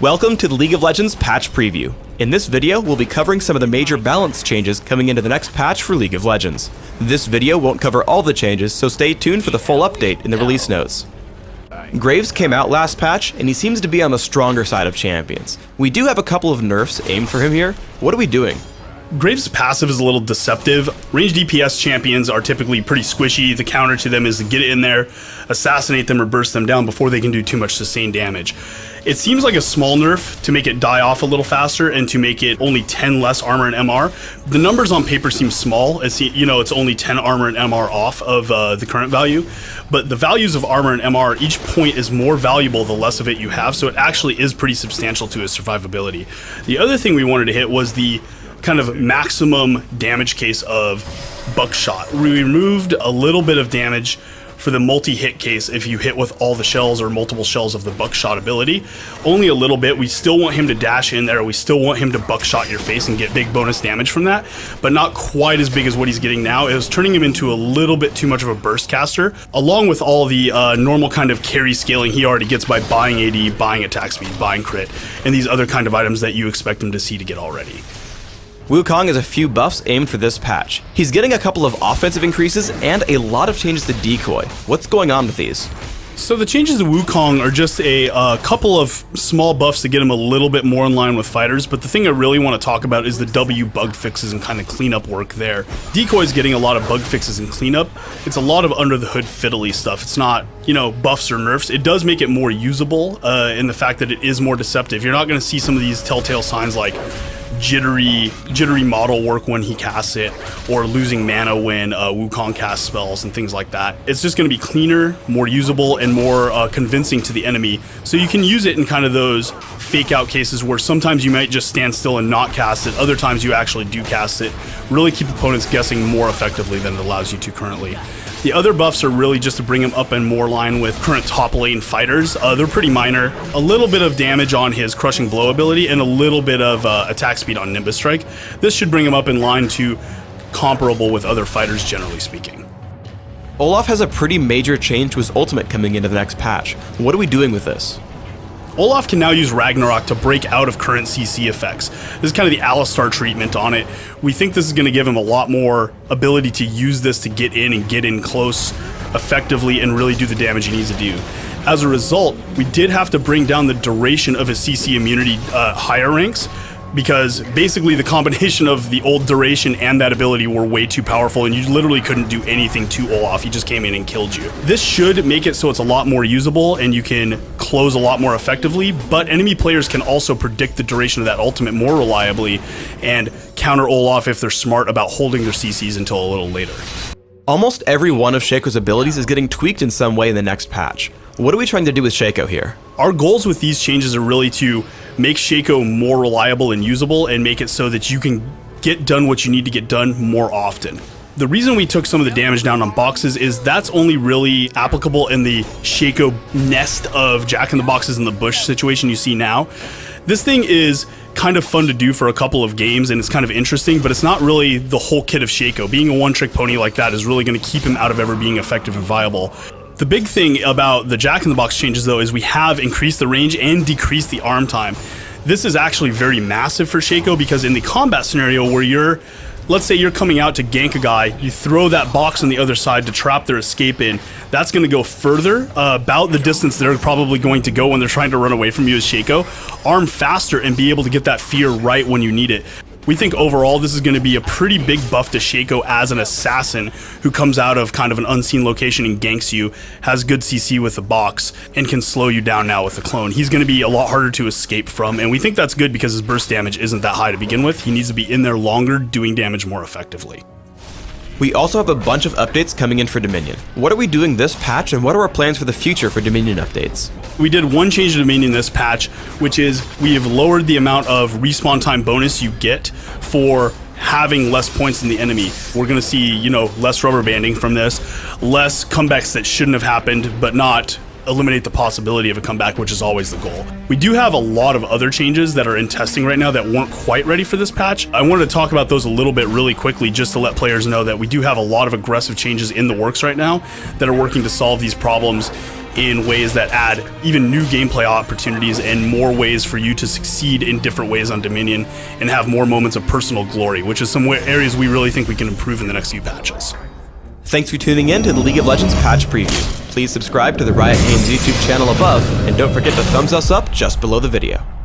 Welcome to the League of Legends patch preview. In this video, we'll be covering some of the major balance changes coming into the next patch for League of Legends. This video won't cover all the changes, so stay tuned for the full update in the release notes. Graves came out last patch, and he seems to be on the stronger side of champions. We do have a couple of nerfs aimed for him here. What are we doing? Graves' passive is a little deceptive. Ranged DPS champions are typically pretty squishy. The counter to them is to get in there, assassinate them, or burst them down before they can do too much sustained damage. It seems like a small nerf to make it die off a little faster and to make it only 10 less armor and MR. The numbers on paper seem small. It's only 10 armor and MR off of the current value, but the values of armor and MR, each point is more valuable the less of it you have, so it actually is pretty substantial to his survivability. The other thing we wanted to hit was the kind of maximum damage case of buckshot. We removed a little bit of damage for the multi-hit case if you hit with all the shells or multiple shells of the buckshot ability. Only a little bit. We still want him to dash in there. We still want him to buckshot your face and get big bonus damage from that, but not quite as big as what he's getting now. It was turning him into a little bit too much of a burst caster, along with all the normal kind of carry scaling he already gets by buying AD, buying attack speed, buying crit, and these other kind of items that you expect him to see to get already. Wukong has a few buffs aimed for this patch. He's getting a couple of offensive increases and a lot of changes to decoy. What's going on with these? So the changes to Wukong are just a couple of small buffs to get him a little bit more in line with fighters, but the thing I really want to talk about is the W bug fixes and kind of cleanup work there. Decoy's getting a lot of bug fixes and cleanup. It's a lot of under the hood fiddly stuff. It's not, buffs or nerfs. It does make it more usable in the fact that it is more deceptive. You're not going to see some of these telltale signs like jittery model work when he casts it, or losing mana when Wukong casts spells and things like that. It's just going to be cleaner, more usable, and more convincing to the enemy, so you can use it in kind of those fake out cases where sometimes you might just stand still and not cast it, other times you actually do cast it. Really keep opponents guessing more effectively than it allows you to currently. The other buffs are really just to bring him up in more line with current top lane fighters. They're pretty minor. A little bit of damage on his Crushing Blow ability and a little bit of attack speed on Nimbus Strike. This should bring him up in line to comparable with other fighters, generally speaking. Olaf has a pretty major change to his ultimate coming into the next patch. What are we doing with this? Olaf can now use Ragnarok to break out of current CC effects. This is kind of the Alistar treatment on it. We think this is going to give him a lot more ability to use this to get in close effectively and really do the damage he needs to do. As a result, we did have to bring down the duration of his CC immunity higher ranks, because basically the combination of the old duration and that ability were way too powerful, and you literally couldn't do anything to Olaf. He just came in and killed you. This should make it so it's a lot more usable and you can close a lot more effectively, but enemy players can also predict the duration of that ultimate more reliably and counter Olaf if they're smart about holding their CCs until a little later. Almost every one of Shaco's abilities is getting tweaked in some way in the next patch. What are we trying to do with Shaco here? Our goals with these changes are really to make Shaco more reliable and usable and make it so that you can get done what you need to get done more often. The reason we took some of the damage down on boxes is that's only really applicable in the Shaco nest of Jack-in-the-Boxes in the bush situation you see now. This thing is kind of fun to do for a couple of games and it's kind of interesting, but it's not really the whole kit of Shaco. Being a one-trick pony like that is really going to keep him out of ever being effective and viable. The big thing about the Jack-in-the-Box changes, though, is we have increased the range and decreased the arm time. This is actually very massive for Shaco, because in the combat scenario where let's say you're coming out to gank a guy, you throw that box on the other side to trap their escape in, that's going to go further, about the distance they're probably going to go when they're trying to run away from you as Shaco. Arm faster and be able to get that fear right when you need it. We think overall this is going to be a pretty big buff to Shaco as an assassin who comes out of kind of an unseen location and ganks you, has good CC with the box, and can slow you down now with the clone. He's going to be a lot harder to escape from, and we think that's good because his burst damage isn't that high to begin with. He needs to be in there longer, doing damage more effectively. We also have a bunch of updates coming in for Dominion. What are we doing this patch, and what are our plans for the future for Dominion updates? We did one change to Dominion this patch, which is we have lowered the amount of respawn time bonus you get for having less points than the enemy. We're going to see, less rubber banding from this, less comebacks that shouldn't have happened, but not eliminate the possibility of a comeback, which is always the goal. We do have a lot of other changes that are in testing right now that weren't quite ready for this patch. I wanted to talk about those a little bit really quickly just to let players know that we do have a lot of aggressive changes in the works right now that are working to solve these problems in ways that add even new gameplay opportunities and more ways for you to succeed in different ways on Dominion and have more moments of personal glory, which is some areas we really think we can improve in the next few patches. Thanks for tuning in to the League of Legends patch preview. Please subscribe to the Riot Games YouTube channel above, and don't forget to thumbs us up just below the video.